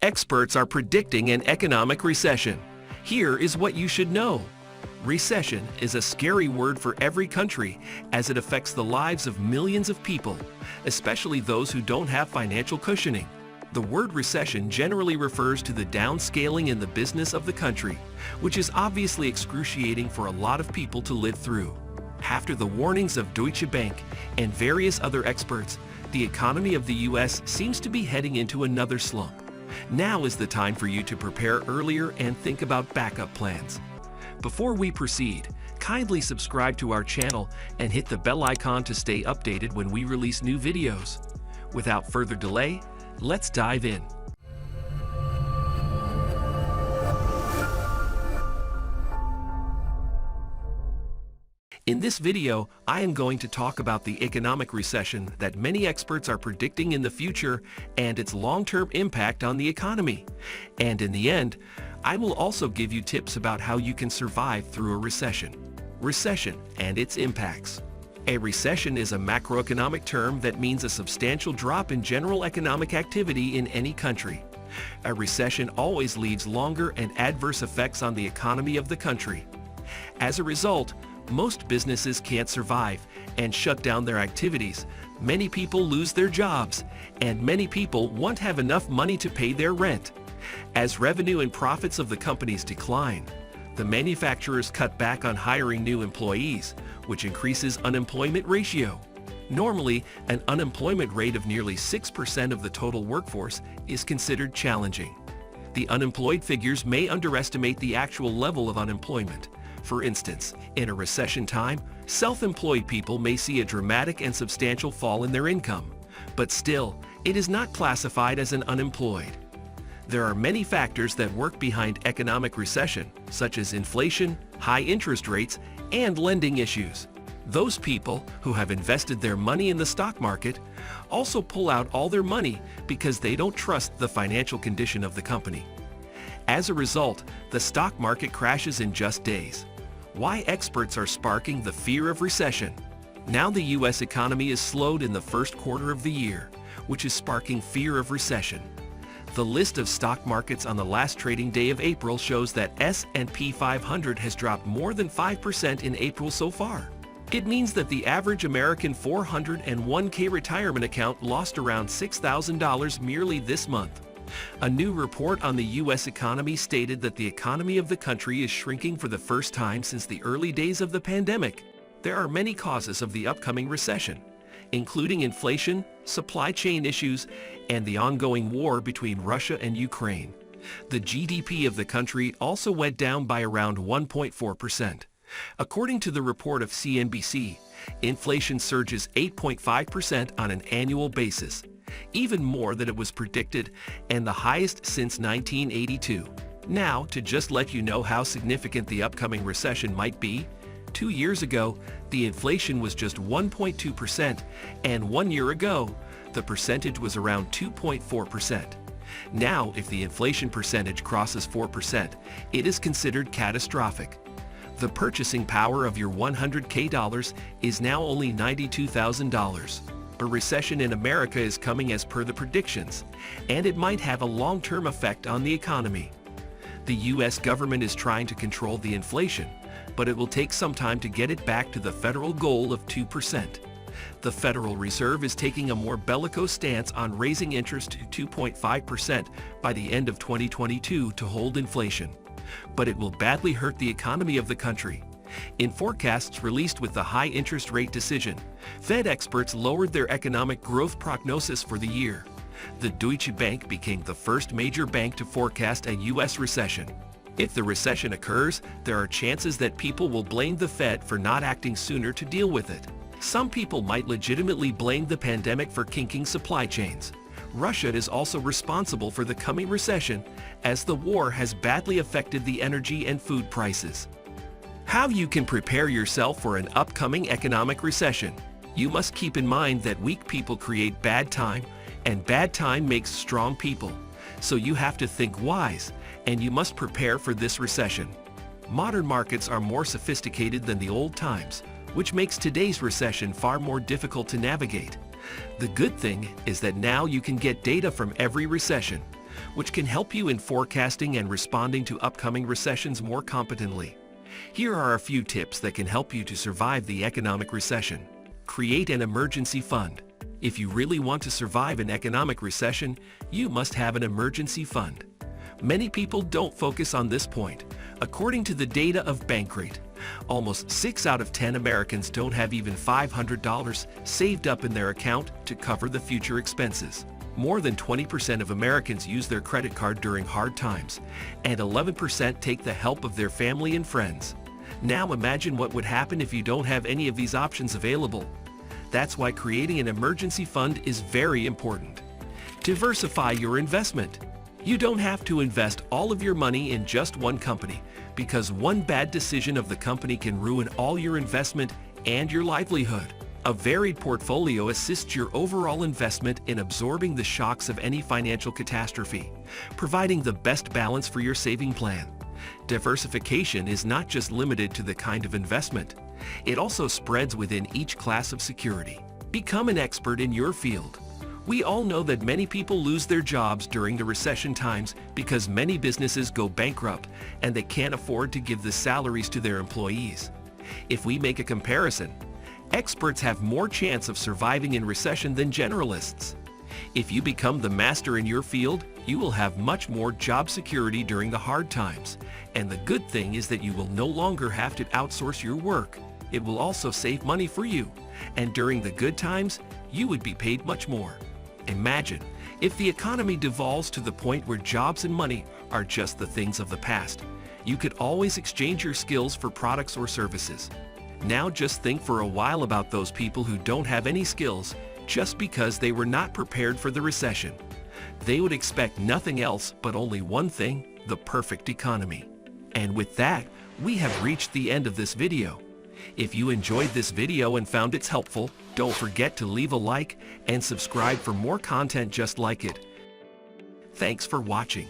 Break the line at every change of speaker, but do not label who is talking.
Experts are predicting an economic recession. Here is what you should know. Recession is a scary word for every country as it affects the lives of millions of people, especially those who don't have financial cushioning. The word recession generally refers to the downscaling in the business of the country, which is obviously excruciating for a lot of people to live through. After the warnings of Deutsche Bank and various other experts, the economy of the U.S. seems to be heading into another slump. Now is the time for you to prepare earlier and think about backup plans. Before we proceed, kindly subscribe to our channel and hit the bell icon to stay updated when we release new videos. Without further delay, let's dive in. In this video, I am going to talk about the economic recession that many experts are predicting in the future and its long-term impact on the economy. And in the end, I will also give you tips about how you can survive through a recession. Recession and its impacts. A recession is a macroeconomic term that means a substantial drop in general economic activity in any country. A recession always leaves longer and adverse effects on the economy of the country. As a result, most businesses can't survive and shut down their activities. Many people lose their jobs, and many people won't have enough money to pay their rent. As revenue and profits of the companies decline, the manufacturers cut back on hiring new employees, which increases unemployment ratio. Normally, an unemployment rate of nearly 6% of the total workforce is considered challenging. The unemployed figures may underestimate the actual level of unemployment. For instance, in a recession time, self-employed people may see a dramatic and substantial fall in their income, but still, it is not classified as an unemployed. There are many factors that work behind economic recession, such as inflation, high interest rates, and lending issues. Those people who have invested their money in the stock market also pull out all their money because they don't trust the financial condition of the company. As a result, the stock market crashes in just days. Why experts are sparking the fear of recession. Now the U.S. economy is slowed in the first quarter of the year, which is sparking fear of recession. The list of stock markets on the last trading day of April shows that S&P 500 has dropped more than 5% in April so far. It means that the average American 401k retirement account lost around $6,000 merely this month. A new report on the U.S. economy stated that the economy of the country is shrinking for the first time since the early days of the pandemic. There are many causes of the upcoming recession, including inflation, supply chain issues, and the ongoing war between Russia and Ukraine. The GDP of the country also went down by around 1.4%. According to the report of CNBC, inflation surges 8.5% on an annual basis, even more than it was predicted and the highest since 1982. Now, to just let you know how significant the upcoming recession might be, 2 years ago, the inflation was just 1.2%, and 1 year ago, the percentage was around 2.4%. Now, if the inflation percentage crosses 4%, it is considered catastrophic. The purchasing power of your $100K is now only $92,000. A recession in America is coming as per the predictions, and it might have a long-term effect on the economy. The U.S. government is trying to control the inflation, but it will take some time to get it back to the federal goal of 2%. The Federal Reserve is taking a more bellicose stance on raising interest to 2.5% by the end of 2022 to hold inflation. But it will badly hurt the economy of the country. In forecasts released with the high interest rate decision, Fed experts lowered their economic growth prognosis for the year. The Deutsche Bank became the first major bank to forecast a U.S. recession. If the recession occurs, there are chances that people will blame the Fed for not acting sooner to deal with it. Some people might legitimately blame the pandemic for kinking supply chains. Russia is also responsible for the coming recession, as the war has badly affected the energy and food prices. How you can prepare yourself for an upcoming economic recession. You must keep in mind that weak people create bad time, and bad time makes strong people. So you have to think wise, and you must prepare for this recession. Modern markets are more sophisticated than the old times, which makes today's recession far more difficult to navigate. The good thing is that now you can get data from every recession. which can help you in forecasting and responding to upcoming recessions more competently. Here are a few tips that can help you to survive the economic recession. Create an emergency fund. If you really want to survive an economic recession, you must have an emergency fund. Many people don't focus on this point. According to the data of Bankrate, almost 6 out of 10 Americans don't have even $500 saved up in their account to cover the future expenses. More than 20% of Americans use their credit card during hard times, and 11% take the help of their family and friends. Now imagine what would happen if you don't have any of these options available. That's why creating an emergency fund is very important. Diversify your investment. You don't have to invest all of your money in just one company, because one bad decision of the company can ruin all your investment and your livelihood. A varied portfolio assists your overall investment in absorbing the shocks of any financial catastrophe, providing the best balance for your saving plan. Diversification is not just limited to the kind of investment. It also spreads within each class of security. Become an expert in your field. We all know that many people lose their jobs during the recession times because many businesses go bankrupt and they can't afford to give the salaries to their employees. If we make a comparison, experts have more chance of surviving in recession than generalists. If you become the master in your field, you will have much more job security during the hard times. And the good thing is that you will no longer have to outsource your work. It will also save money for you. And during the good times, you would be paid much more. Imagine if the economy devolves to the point where jobs and money are just the things of the past. You could always exchange your skills for products or services. Now just think for a while about those people who don't have any skills just because they were not prepared for the recession. They would expect nothing else but only one thing, the perfect economy. And with that, we have reached the end of this video. If you enjoyed this video and found it helpful, don't forget to leave a like and subscribe for more content just like it. Thanks for watching.